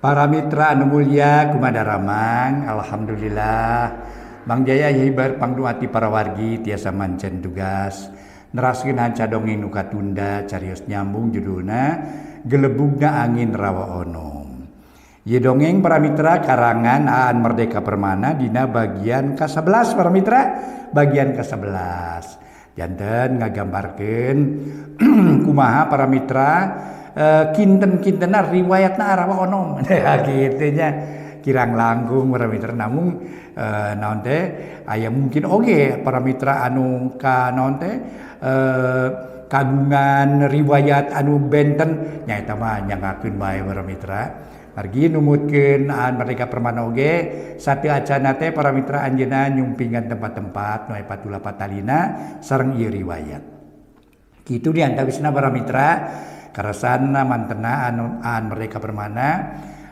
Para mitra anu mulia kumadaramang, alhamdulillah Mang Jaya hibar pangduati para wargi tiasa mancen tugas neraskeun hanca dongeng nu katunda carios nyambung judulna Gelebugna Angin Rawa Onom. Ieu dongeng para mitra karangan Aan Merdeka Permana dina bagian ke-11 para mitra, bagian ke-11. Janten ngagambarkeun kumaha para mitra kinten-kintena riwayatna Rawa Onom. Kitu nya kirang langkung para mitra namung naon teh aya mungkin oge para mitra anu ka naon teh kagungan riwayat anu benten nyaeta mah nyangakeun bae para mitra. Margi numutkeun Aan Merdeka Permana oge sateu acana teh para mitra anjeunna nyumpingan tempat-tempat nu aya patula patalina sareng ieu riwayat. Kitu diantawisna para mitra karasanna mantena anu Aan Merdeka Permana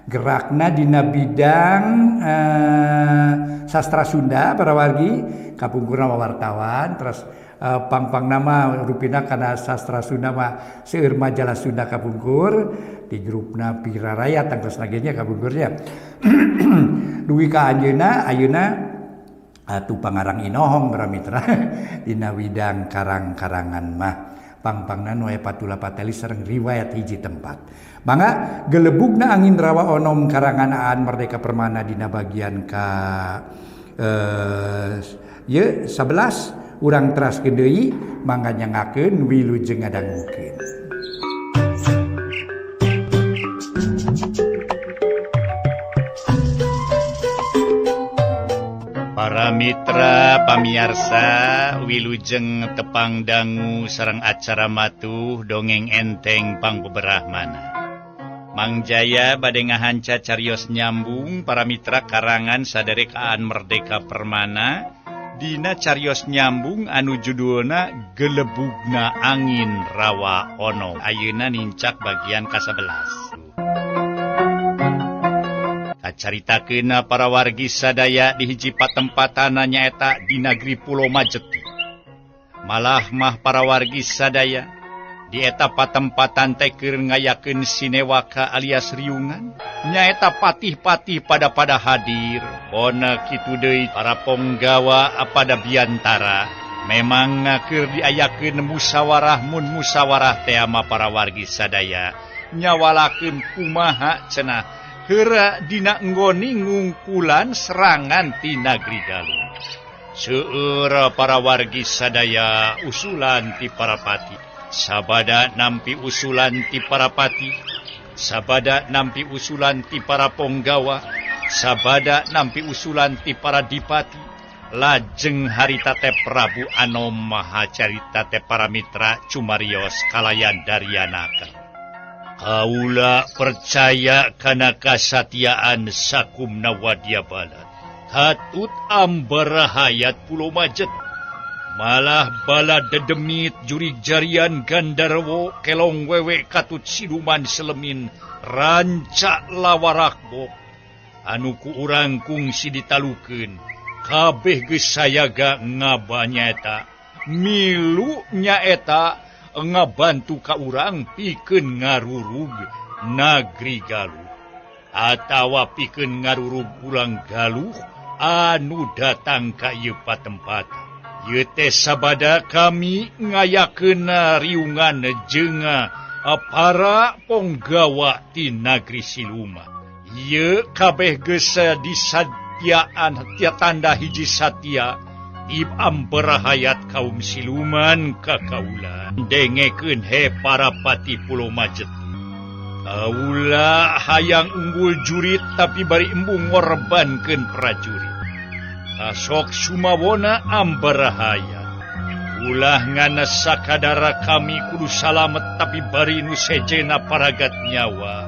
gerakna dina bidang sastra Sunda para wargi kapungkurna wartawan terus pang-pang nama rupina kana sastra Sunda mah seueur majalah Sunda kapungkur di grupna Pira Raya tangtos nagenya kapungkurnya duwi ka ayeuna atuh pangarang inohong para mitra dina bidang karang-karangan mah pang-pangna nu aya patula patali sareng riwayat hiji tempat. Mangga Gelebugna Angin Rawa Onom karangan Aan Merdeka Permana dina bagian ka 11 urang teraskeun deui mangga nyangakeun wilujeng ngadangukeun. Para mitra pamiarsa wilujeng tepang dangu sareng acara matuh dongeng enteng pangbeberahmana. Mang Jaya bade ngahanca carios nyambung para mitra karangan sadere Aan Merdeka Permana dina carios nyambung anu judulna Gelebugna Angin Rawa Onom. Ayeuna nincak bagian ke-11. Caritakeun para wargi sadaya di hiji patempatana nyaeta di Nagri Pulo Majeti. Malah mah para wargi sadaya di eta patempatan teh keur ngayakeun sinewaka alias riungan nyaeta patih-patih pada hadir. Bona kitu deui para ponggawa pada biantara memang keur diayakeun musyawarah mun musyawarah teh ama para wargi sadaya nyawalakeun kumaha cenah heura dina enggoni ngungkulan serangan ti Nagri Galuh. Seueur para wargi sadaya usulan ti para pati. Sabada nampi usulan ti para pati. Sabada nampi usulan ti para ponggawa. Sabada nampi usulan ti para dipati. Lajeng harita teh Prabu Anom maha carita teh para mitra cumarios kalayan daryanaka. Kaula percaya kana kasatiaan sakumna wadya balat. Katut ambara hayat Pulau Majet. Malah bala dedemit jurig jarian Gandarwo kelong wewe katut siluman selemin rancak lawarakbok. Anu ku urang kungsi ditalukeun. Kabeh geus sayaga ngabanyata. Milu nyaeta ngabantu ka urang pikeun ngarurug Nagri Galuh atawa pikeun ngarurug ulang Galuh anu datang ka ieu patempatan. Ieu teh sabada kami ngayakeun riungan jeung para ponggawa ti Nagri Siluma. Ieu kabeh geus disadiaan tia tanda hiji satia ambara hayat kaum siluman ka kaula. Dengekeun he para pati Pulau Majet. Kaula hayang unggul jurit tapi bari embung ngorbankeun prajurit. Asok sumawona ambara hayat. Ulah ngana sakadara kami kudu salamet tapi bari nu sejena paragat nyawa.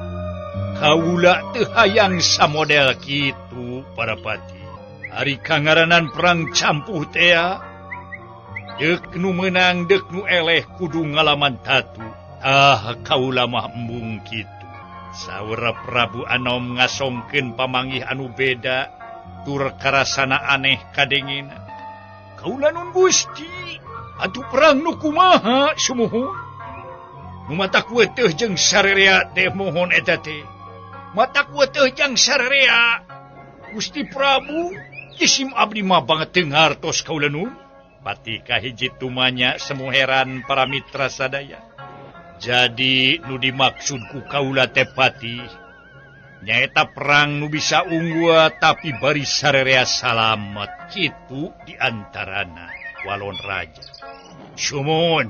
Kaula teu hayang samodel kitu para pati. Ari kangaranan perang campuh tea, dek nu menang dek nu eleh kudu ngalaman tatu. Kaula mah embung kitu. Saura Prabu Anom ngasongkeun pamanggih anu beda, tur karasana aneh kadengina. Kaula nun Gusti, atuh perang nu kumaha sumuhun? Nu mata kue teh jeung sarerea teh mohon eta teh. mata kuatejang sararea Gusti Prabu jisim abdi mah banget tengartos kaulanun. Pati kahiji tumanya semu heran para mitra sadaya. Jadi nu dimaksud ku kaula teh pati nyaeta perang nu bisa unggul tapi bari sararea salamet kitu diantarana walon raja. Sumun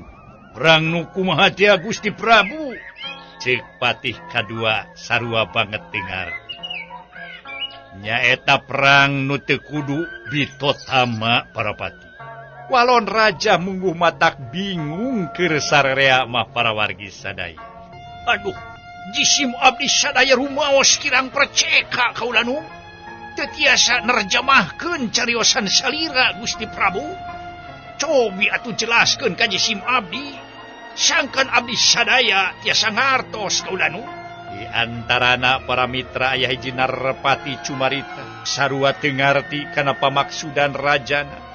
perang nu kumaha teh Gusti Prabu? Cek patih kadua sarua banget dengar. Nyaeta perang nu teu kudu bitotama para pati. Walon raja mungguh matak bingung keur sararea mah para wargi sadaya. Aduh, jisim abdi sadaya rumaos kirang perceka kaulanu. Teu tiasa nerjamahkeun cariosan salira Gusti Prabu. Cobi atuh jelaskeun ka jisim abdi. Sangkan abdi sadaya tiasa ngartos kaulanu. Di antarana para mitra aya hiji Narpati Cumarita sarua teu ngarti kana pamaksudan rajana.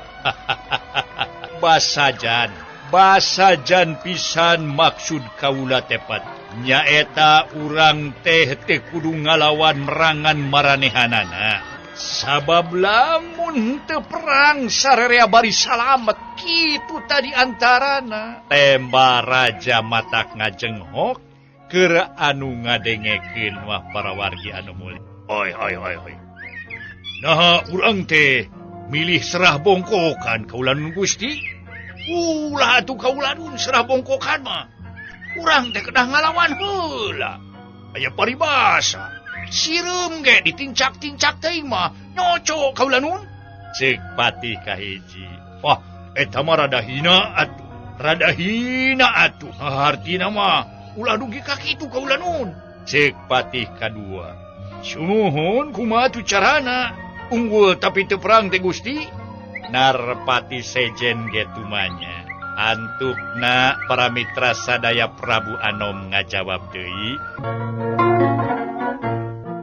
Basajan pisan maksud kaula tepat. Nyaeta urang teh kudu ngalawan merangan maranehanana. Sabab lamun teu perang sararea bari salamet kitu tadi antarana. Temba raja matak ngajenghok keur anu ngadengekeun wah para wargi anu muli. Oi. Nah urang teh milih serah bongkokan kaulanun Gusti. Ulah atuh kaulanun serah bongkokan mah. Urang teh kedah ngalawan heula. Aya paribasa. Sireum ge ditincak-tincak teuing mah nyoco kaulanun. Ceuk patih kahiji. Wah, eta mah rada hina atuh. Artina mah ulah dugi ka kitu kaulanun. Ceuk patih kadua. Sumuhun kumaha tu carana? Unggul tapi teu perang teh Gusti. Narpati sejen ge tumanya. Antukna para mitra sadaya Prabu Anom ngajawab deui.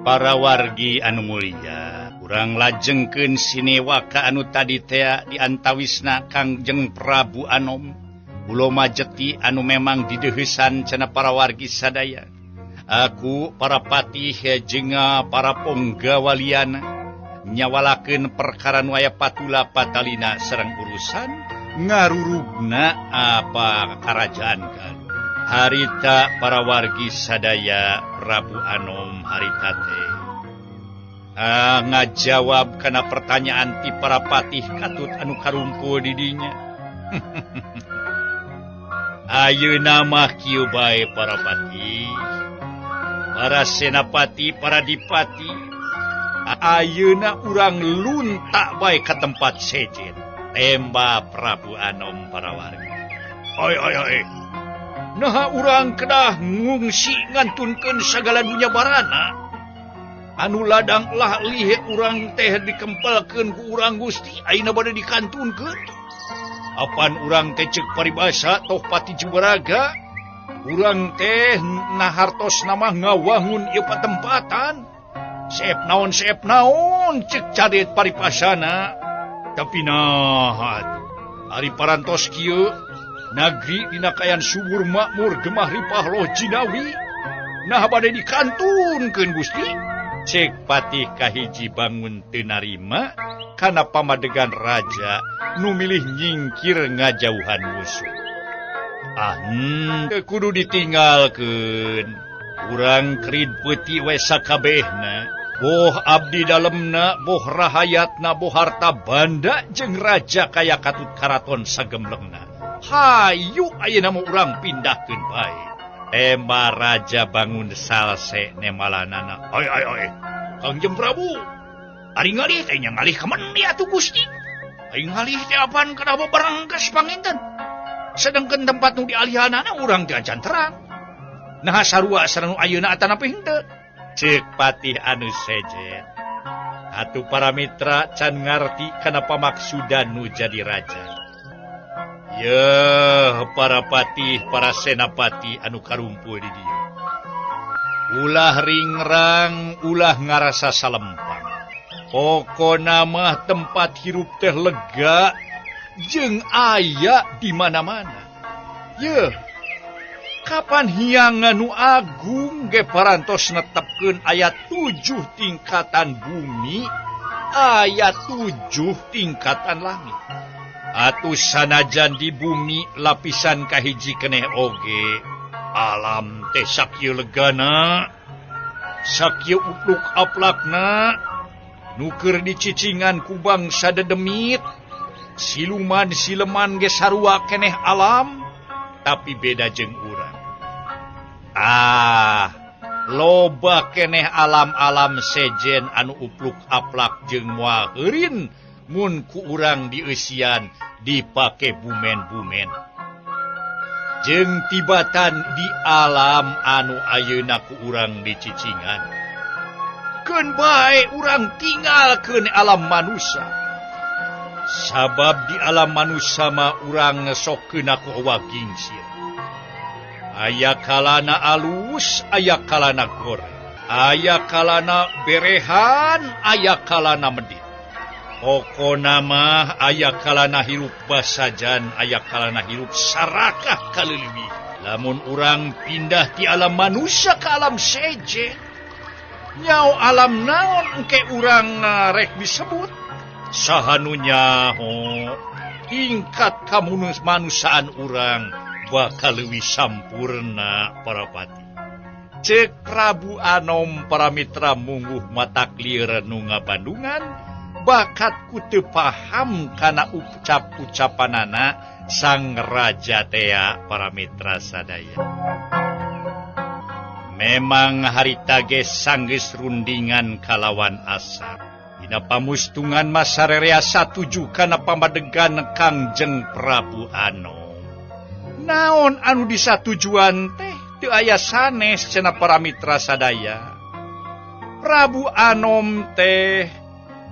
Para wargi anu mulia, urang lajengkeun sinewaka anu tadi teh diantawisna Kangjeng Prabu Anom. Ulo majeti anu memang dideuheusan cenah para wargi sadaya. Aku para patih jeung para ponggawaliana nyawalakeun perkara nu aya patula patalina sareng urusan ngarurugna apa karajaan kan. Harita para wargi sadaya Prabu Anom harita teh ngajawab kana pertanyaan ti para patih katut anu karumpul di dinya. Ayeuna mah kieu bae para patih, para senapati, para dipati. Ayeuna urang luntak bae ka tempat sejen. Temba Prabu Anom para wargi. Oi. Nah urang kedah ngungsi ngantunkeun sagala dunya barana. Anu ladang lah lihe urang teh dikempelkeun ku urang Gusti ayeuna bade dikantunkeun. Apan urang teh ceuk paribasa toh pati Jubaraga. Urang teh nahartos nama ngawangun ieu patempatan. Seep naon cek cadet paripasana. Tapi ari parantos kieu nagri dina kayan subur makmur gemah ripah loh jinawi. Nah bade dikantunkeun Gusti. Cek patih kahiji bangun teu narima kana pamadegan raja nu milih nyingkir ngajauhan musuh. Teu kudu ditinggalkeun. Urang kerid peuti we sakabehna. Boh abdi dalemna, boh rahayatna, boh harta banda jeung raja kaya katut karaton sagemlengna. Hayu ayeuna mah urang pindahkeun bae. Temba raja bangun salse nemalanana. Oi. Kangjeng Prabu. Ari ngalih teh nya ngalih ka mandi atuh Gusti. Ari ngalih teh apaan kada beberangkas panginten. Sedengkeun tempat nu dialihanana urang teh acan terang. Nah sarua sareng ayeuna atanapi henteu. Cek patih anu sejen. Atuh para mitra can ngarti kana pamaksudan nu jadi raja. Yeuh para patih, para senapati anu karumpul di dieu. Ulah ringrang, ulah ngarasa salempang. Pokona mah tempat hirup teh lega jeung aya di mana-mana. Yeuh Kapan hiang nu agung ge parantos netepkeun ayat 7 tingkatan bumi, ayat 7 tingkatan langit. Atuh sanajan di bumi lapisan kahiji keneh oge, alam teh sakieu legana, sakieu upluk aplakna, nu keur dicicingan ku bangsa dedemit, siluman sileman ge sarua keneh alam, tapi beda jeung urang. Loba keneh alam-alam sejen anu upluk aplak jeung moal heurin mun ku urang dieusian dipake bumen-bumen. Jeung tibatan di alam anu ayeuna ku urang dicicingan. Keun bae urang tinggalkeun alam manusia. Sabab di alam manusia mah urang ngesokeun aku eueuh gingsir. Aya kalana alus, aya kalana goreng, aya kalana berehan, aya kalana medit. Pokona mah aya kalana hirup basajan, aya kalana hirup sarakah kaleuwih. Lamun urang pindah ti alam manusia ke alam sejen, nyao alam naon engke urang rek disebut? Sahanu nyaho tingkat kamanusiaan urang bakal leuwih sampurna para pati. Cek Prabu Anom para mitra mungguh matak lieur nu ngabandungan, bakat ku teu paham kana ucap-ucapanana sang raja tea para mitra sadaya. Memang harita ge sanggeus rundingan kalawan asar. Dina pamustungan masarerea satuju kana pamadegan Kangjeng Prabu Anom. Naon anu disatujuan teh teu aya sanes cenah para mitra sadaya. Prabu Anom teh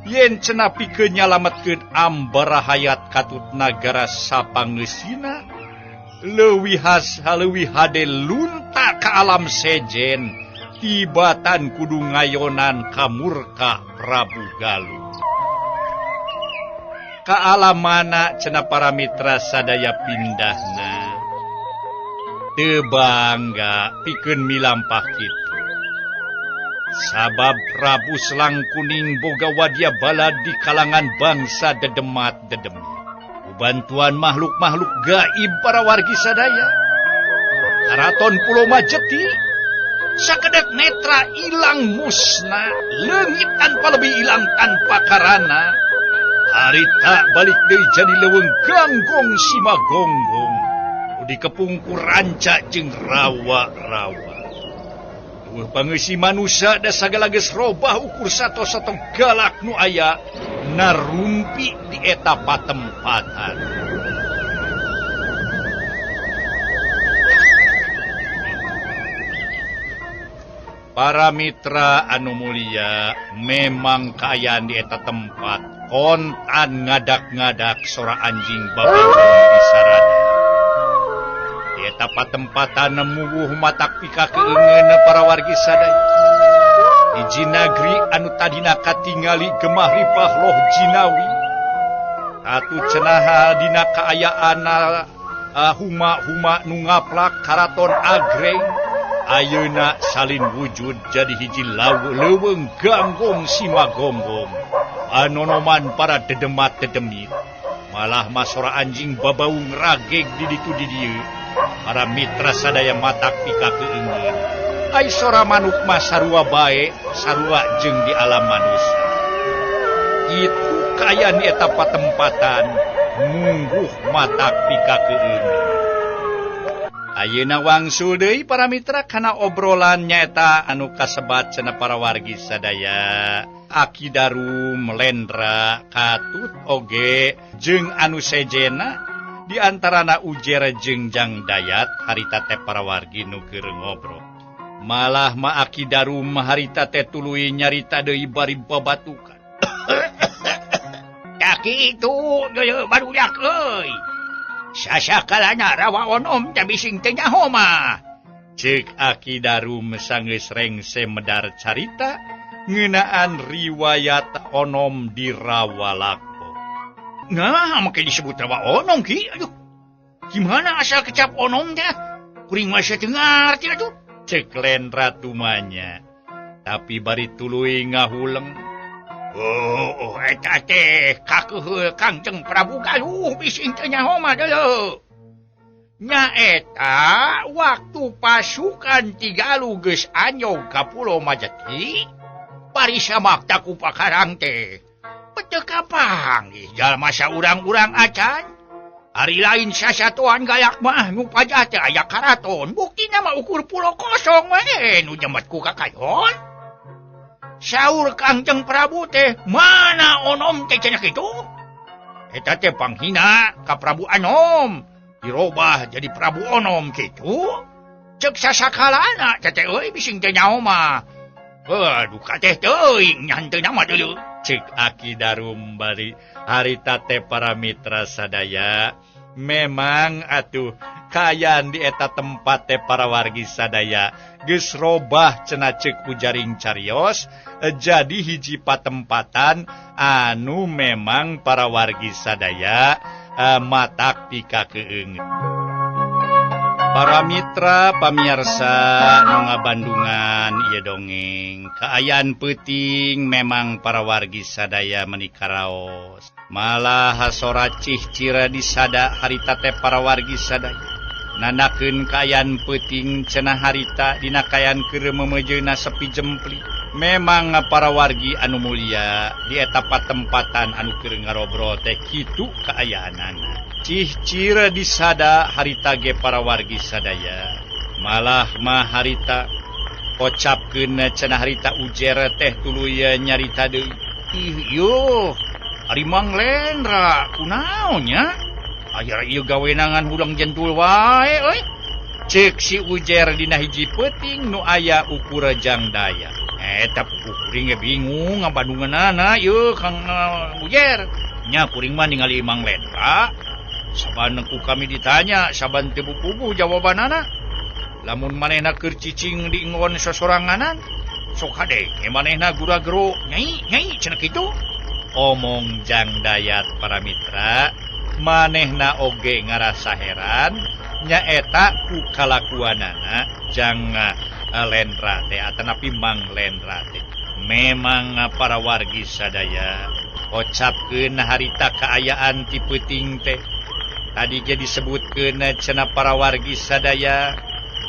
yen cenah pikeun nyalametkeun ambara hayat katut nagara sapangeusina, leuwih hade lunta ka alam sejen, tibatan kudu ngayonan ka murka Prabu Galuh. Ka alam mana cenah para mitra sadaya pindahna, teu bangga pikeun milampah kitu. Sabab Prabu Selang Kuning boga wadya balad di kalangan bangsa dedemat-dedemit. Bantuan makhluk-makhluk gaib para wargi sadaya. Karaton Pulo Majeti sakedek netra ilang musna, leungit tanpa lebih ilang tanpa karana. Harita balik deui jadi leuweung ganggong simagonggong, dikepung ku ranca jeung rawa-rawa. Duh pangeusi manusia da sagala geus robah ukur sato-sato galak nu aya narumpi di eta patempatan. Para mitra anu mulia, memang kaayaan di eta tempat kontan ngadak-ngadak sora anjing babawang di sarada. Di eta patempatan nemuwuh matak pika keungeun para wargi sadaya. Hiji nagri anu tadina katingali gemah ripah loh jinawi. Atu cenah dina kaayaan huma-huma nu ngaplak karaton agreng. Ayeuna salin wujud jadi hiji leuweung ganggong simagombong. Anonoman para dedemat-dedemit. Malah masora anjing babaung rageg di ditu di dieu. Para mitra sadaya matak pika keungeun. Ai sora manuk mah sarua bae, sarua jeung di alam manusia. Itu kaya di eta patempatan mungguh matak pika keungeun. Ayeuna wangsul deui para mitra kana obrolan nyaeta anu kasebat cenah para wargi sadaya. Aki Darum, Lendra, Katut oge jeung anu sejena di antarana Ujer jeung Jang Dayat harita teh para wargi nu keur ngobrol. Malah ma Aki Darum harita teh tuluy nyarita deui bari babatukan. Kaki itu barudak euy. Sasakalana rawa onom teh bising teh nyaho mah. Ceuk Aki Darum sanggeus rengse medar carita ngeunaan riwayat onom di Rawalako. Nah, make disebut rawa onom ki. Aduh. Gimana asal kecap onom teh? kuring masih dengar tidak tuh? Cek Lendra tumanya. Tapi bari tuluy ngahuleng. Oh, eta teh kakeuheul Kangjeng Prabu Galuh bising teh nyaho mah deuleu. Nya eta waktu pasukan Tigaluh geus anyog ka Pulau Majati, bari samakta ku pakarang teh. Peteu kapanggih jalma saurang-urang acan. Hari lain sasatuan gayak mah nu pajah teh aya karaton, buktina mah ukur pulau kosong we nu jemet ku kakayon. Saur Kangjeng Prabu teh, mana onom teh cenah kitu? Eta teh panghina ka Prabu Anom, dirobah jadi Prabu Onom kitu. Ceuk sasakalana teh euy bising teh nyaho mah. Aduh kateh teuing nyanteuna mah deuleu. Cek Aki Darum bari harita teh para mitra sadaya. Memang atuh kayan di eta tempat teh para wargi sadaya geus robah cenah ceuk ujaring carios jadi hiji patempatan anu memang para wargi sadaya matak pikakeung. Para mitra pamirsa nu ngabandungan ieu dongeng kaayaan peuting memang para wargi sadaya menikaraos malah hasora cih-cira disada harita teh para wargi sadaya nandakeun kaayaan peuting cenah harita dina kaayaan keur memejeuna sepi jempli. Memang para wargi anu mulia di eta patempatan anu keur ngarobrol teh kitu kaayaanana. Cih-cira disada harita ge para wargi sadaya. Malah mah harita pocapkeun cenah harita ujer teh tuluy nyarita deui. Ih yo, ari Mang Lendra kunaon nya? Aya ieu gawenangan hurang jentul wae euy. Ceuk si ujer dina hiji peuting nu aya ukur jangdaya. Eta kuring ge bingung ngabandunganana ieu Kang Ujer. Nya kuring mah ningali Mang Lendra. Saban ku kami ditanya, saban teu bukubu jawabanana. Lamun manehna keur cicing di ingon sosoranganan, sok hade manehna gura-gero, nyai cenah kitu. Omong Jang Dayat para mitra, manehna oge ngarasa heran nya eta ku kalakuanana Jang Lendra teh atanapi Mang Lendra teh. Memang para wargi sadaya ocapkeun harita kaayaan ti peuting teh. Tadi ge disebutkeun cenah para wargi sadaya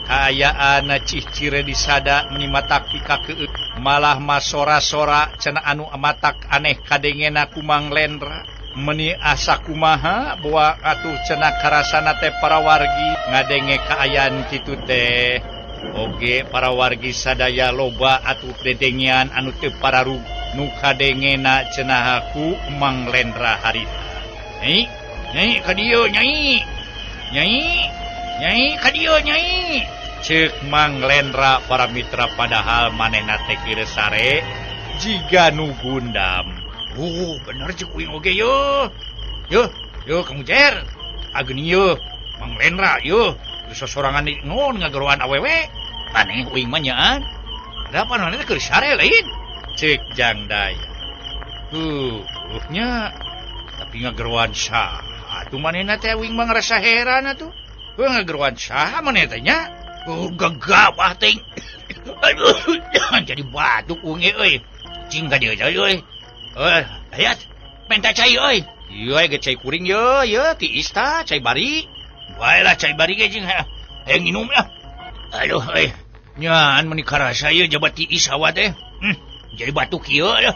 kaayaan cih-cire disada menimatak pikakeun malah masora-sora cenah anu matak aneh kadengena ku Mang Lendra meni asa kumaha boa atuh cenah karasana teh para wargi ngadenge kaayaan kitu teh. Oge para wargi sadaya loba atuh dedengian anu teu pararug nu kadengena cenah ku Mang Lendra harita. Nyai kadieu nyai kadieu nyai. Ceuk Mang Lendra para mitra padahal manehna teh kieu sare jiga nu gundam. Bener ceuk uing oge yo. Yo Kang Ujer. Ageuni yo Mang Lendra yo. Sosorangan di ngon ngageroan awewe. Maneh uing mah nyaan. Dapan maneh keur sare lain. Ceuk Jang Daya. Nya tapi ngageroan sah. Atuh manehna teh uing mah ngarasa heran atuh. Ngageroan saha maneh teh nya? Gagap teh. Aduh, jadi batuk uing euy. Cing ka dieu euy. Hayat, minta cai euy. Ieu ge cai kuring ye, tiis tah cai bari. Baelah cai bari ge jeung hayang nginum ya. Aduh, nyaan meuni karasa ieu jabat tiis hawa teh. Jadi batuk ieu ya.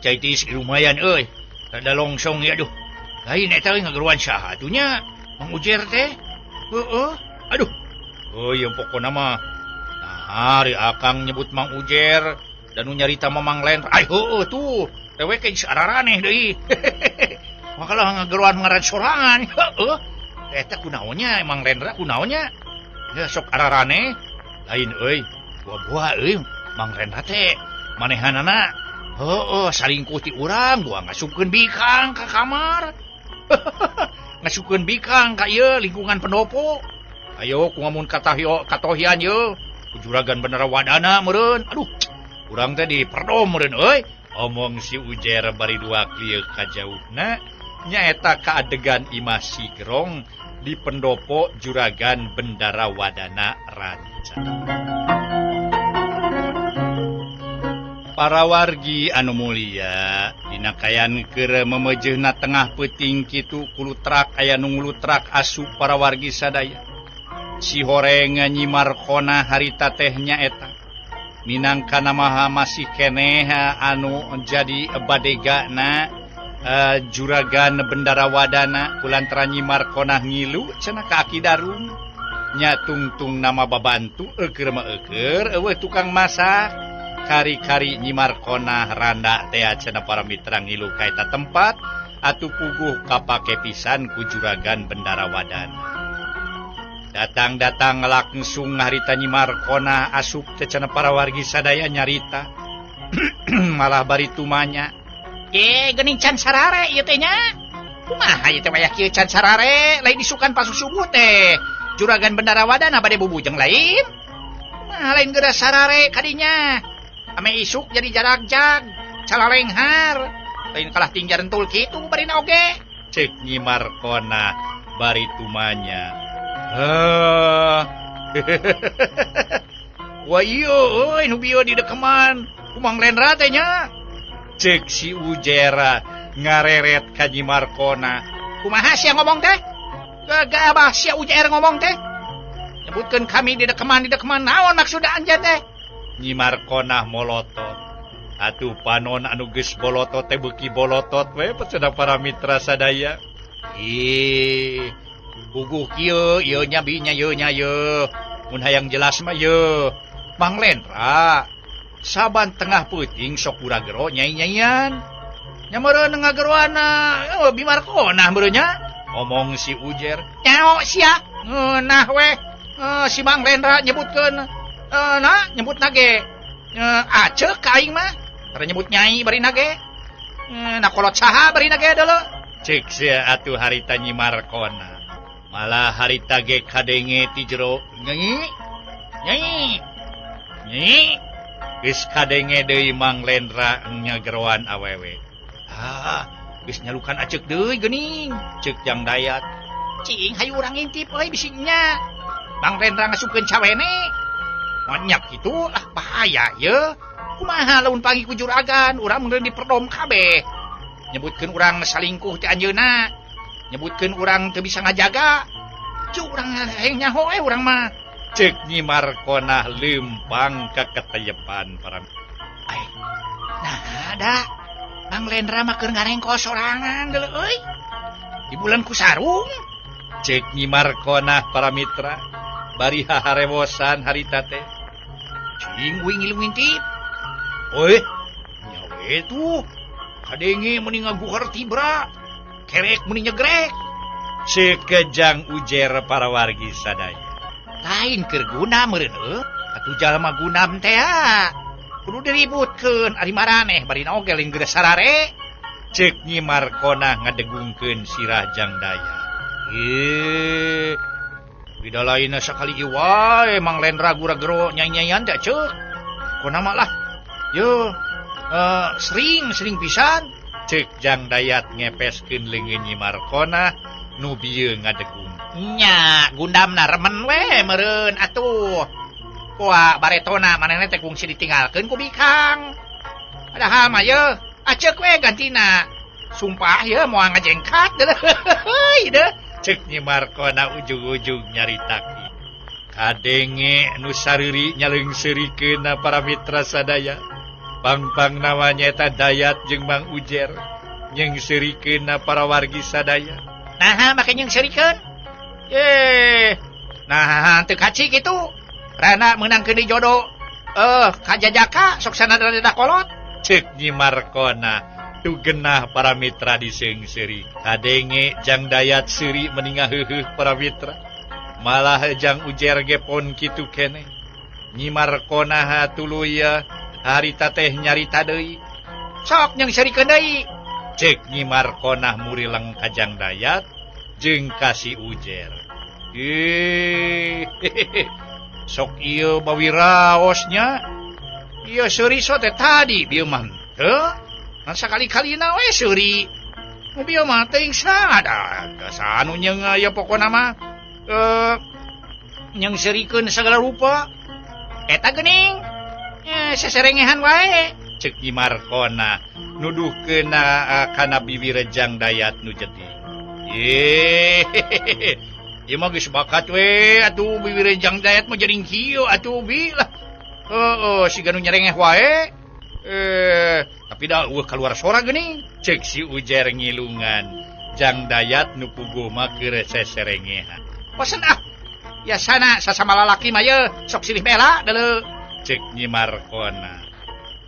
Cai tiis lumayan euy. Rada longsong ya aduh. Lain eta ngageruan saha atuh nya Mang Ujer teh. Aduh. Ieu pokona mah nah ari akang nyebut Mang Ujer dan nu nyarita Mang Lendra. Tuh, tewek ge sararaneh deui. Makalah ngageruan ngaran sorangan. Eta kunaonnya Mang Lendra kunaonnya? Ya sok araraneh. Lain euy, buah-buah euy Mang Lendra teh manehanana. Salingkuh ti urang gua ngasupkeun bikang ka kamar. Ngasupkeun bikang ka ieu lingkungan pendopo. Ayo kumamun katohian ieu. Juragan bener wadana meureun. Aduh, urang teh diperdom meureun euy. Omong si Ujer bari dua klieu ka jauhna nyaeta kaadegan Imah Sigrong di pendopo Juragan Bendara Wadana Ranca. Para wargi anu mulia, dina kayan keur memejehna tengah peuting kitu kulutrak aya nu ngulutrak asup para wargi sadaya. Si horeng nyimarkona harita teh nyaeta minangka namaha masih keneh anu jadi badegana Juragan Bendara Wadana kulantaran nyimarkona ngilu cenah ka Aki Darung nya tungtung nama babantu eukeur mah eukeur eueuh tukang masak kari-kari nyimarkona randa teh cenah para mitra ngilu ka eta tempat atuh puguh kapake pisan ku Juragan Bendara Wadana. Datang-datang langsung harita nyimarkona asup cenah para wargi sadaya nyarita malah bari tumanya geuning can sarare ieu teh nya kumaha ieu teh wayah kieu can sarare lain disukan pas subuh teh Juragan Bendara Wadana bade bubujeng lain kumaha lain geura sarare kadinya ame isuk jadi jaragjag calalenghar lain kalah tingjar entul kitu barina oge ceuk nyimarkona bari tumanya. Wah iyo nu bieu di dekeman kumang Lendra teh nya ceuk si Ujera ngareret ka Nyimarkona. Kumaha sia ngomong teh? Gak abah sia Ujer ngomong teh? Nyebutkeun kami di dekeman naon maksudna anjeun teh? Nyimarkona molotot. Atuh panon anu geus bolotot teh beuki bolotot we cenah para mitra sadaya. Puguh kieu ieu nya binya ieu nya ieu. Mun hayang jelas mah ieu. Mang Lendra, saban tengah peuting sok uragero nyai-nyaian. Nya meureun ngageroana Bimarkona meureun nya. Ngomong si Ujer. Nyao sia? Nah we si Mang Lendra nyebutkeun nyebutna ge aceuk ka aing mah. Tara nyebut nyai barina ge. Na kolot saha barina ge deuleu. Ceuk sia atuh harita Nyimarkona. Malah harita ge kadenge ti jero nyai geus kadenge deui Mang Lendra nyageroan awewe. Geus nyalukan aceuk deui geuning ceuk Jang Dayat. Cing hayu urang ngintip euy bisignya Mang Lendra ngasupkeun cawene monyak kitu bahaya ye. Kumaha lamun panggih ku juragan urang meureun diperdom kabeh nyebutkeun urang salingkuh ti anjeunna. Nyebutkeun urang teu bisa ngajaga. Cuk urang hayang nyaho urang mah. Ceuk Nyimarkona leumpang ka keteyepan para. Nah ada Mang Lendra mah keur ngarengkos sorangan deuleu euy. Di bulan Kusarung. Ceuk Nyimarkona para mitra bari haharewosan harita teh. Cing uing ngilu ngintip. Oi, nyawe tuh. Kadenge meni ngaguhar tibra. Kerek meni nyegrek. Sekejang Ujer para wargi sadaya. Lain keur guna meureun atuh jalma gunam teh kudu diributkeun ari maraneh bari oge lain geura sarare. Ceuk Nyimarkona ngadegungkeun sirah Jang Dayat. Bida lainna sakali ieu wae Mang Lendra gura-gero nyai-nyaian teh ceuk. Kunaha lah. Yo sering pisan. Ceuk Jang Dayat ngepeskeun leungeun Nyimarkona nu bieu ngadegung. Nya gundamna remen we meureun atuh. Poa baretona manehna teh kungsi ditinggalkeun ku Bikang. Padahal mah ye aceuk we gantina. Sumpah ye moal ngajengkat deuleu. Ceuk Nyimarkona ujug-ujug nyaritaki. Kadenge nu sariri nyaleungseurikeun para mitra sadaya. Pang-pang namanya eta Dayat jeung Mang Ujer nyeungseurikeun para wargi sadaya. Nah, make nyeungseurikeun. Nah, teu kaci kitu. Rana meunangkeun di jodoh. Kajajaka sok sanadana kolot. Ceuk Nyimarkona tu genah para mitra diseung-seuri. Kadenge Jang Dayat seuri meninga heuheuh para mitra. Malah Jang Ujer ge pon kitu keneh. Nyimarkona tuluy harita teh nyarita deui. Sok nyeungseurikeun deui. Ceuk Nyimarkona murileng ka Jang Dayat jeung ka si Ujer. Sok ieu bawiraosnya. Ieu seuri so teh tadi bieu mah teu. Ngan sakali-kalina we seuri. mobil mah teuing sada. Kasanu nyeng ya pokona mah nyeng serikeun sagala rupa. Eta geuning seserengehan wae. Ceuk Nyi Markona nuduhkeun kana Biwirejang Dayat nu jadi. Ieu mah geus bakat we atuh Biwirejang Dayat mah jadi kieu atuh bi lah. Siga nu nyerengeh wae. Tapi da keluar suara geuning. Ceuk si Ujer ngilungan. Jang Dayat nu puguh mah keur seserengehan. Posen ya sana sasama lalaki mah ye sok silih bela deuleu. Ceuk Nyi Markona.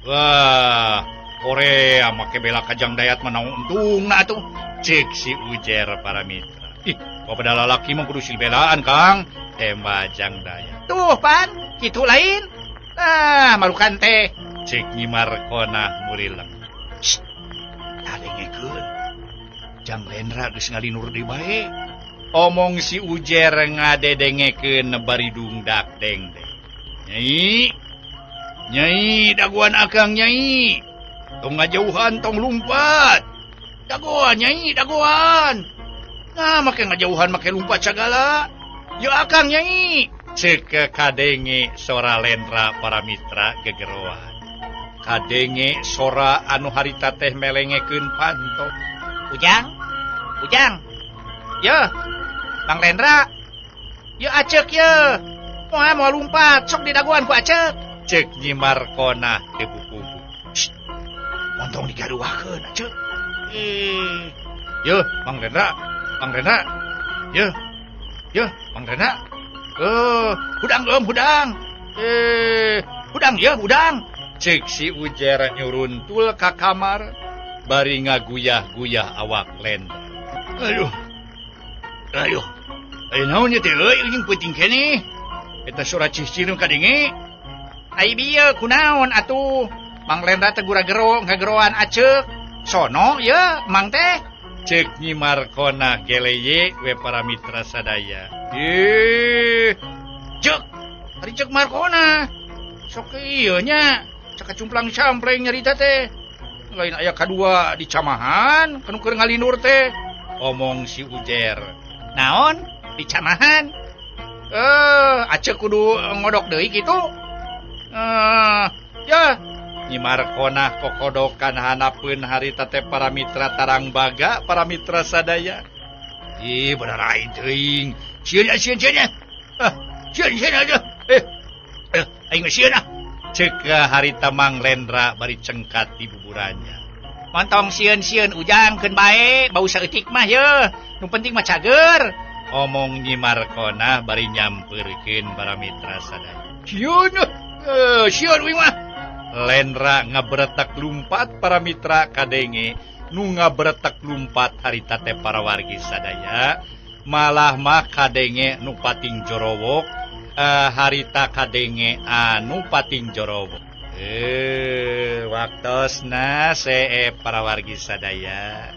Wah, Korea make bela ka Jang Dayat mah naon untungna atuh. Ceuk si Ujer Paramitra. Bapada lalaki mah kudu silih belaan Kang. Tembak Jang Dayat. Tuh pan, kitu lain. Malukan teh. Ceuk Nyi Markona murileng. Tadengekeun. Jang Lendra geus ngalinur deui bae. Omong si Ujer ngadedengekeun baridung dak dengdeng. Nyai, daguan akang Nyai. Tong ngajauhan tong lumpat. Daguan Nyai, daguan. Nah, make ngajauhan make lumpat sagala. Yo akang Nyai. Ceuk kadenge sora Lendra Paramitra gegeroan. Kadenge sora anu harita teh melengekeun panto. Ujang. Ye, Bang Lendra. Ye aceuk ye. Moal lumpat, sok didaguan ku aceuk. Ceuk Nyi Markona tebukubu. Montong digaduakeun aceuk. Ye, Bang Lendra. Ye, Bang Lendra. Hudang. Hudang. Ceuk si Ujer nyuruntul ka kamar bari ngaguyah-guyah awak Lendra. Aduh. Naon ye teh euy jeung peuting keneh. Eta surat cicing kadenge. Ai bieu kunaon atuh? Mang Lendra teh gura-gero ngageroan aceuk. Sono ye Mang teh. Ceuk Nyi Markona geleye we Paramitra sadaya. Ceuk Markona. Sok ieu nya. Caka cumplang-campleng nyarita teh. Lain aya kadua di camahan, kanu keur ngalinur teh. Omong si Ujer. Naon? Di camahan? Aceuk kudu ngodok deui kitu. Ya. Nyi Markona kokodokan hanapeun harita teh Paramitra tarang baga Paramitra sadaya. Bener aing teuing. Sieun nya. Sieun aja. Aing mah sieun Ceuk harita Mang Lendra bari cengkat di buburannya. Montong sieun ujangkeun bae, bau saeutik mah ye. Nu penting mah cager. Omong Nyi Markona bari nyampeurkeun Paramitra sadaya. Sieun wing mah. Lendra ngabretek lumpat Paramitra kadenge nu ngabretek lumpat harita teh parawargi sadaya. Malah mah kadenge nu pating jorowok. Harita kadenge anu pating jorowok. Waktosna see parawargi sadaya.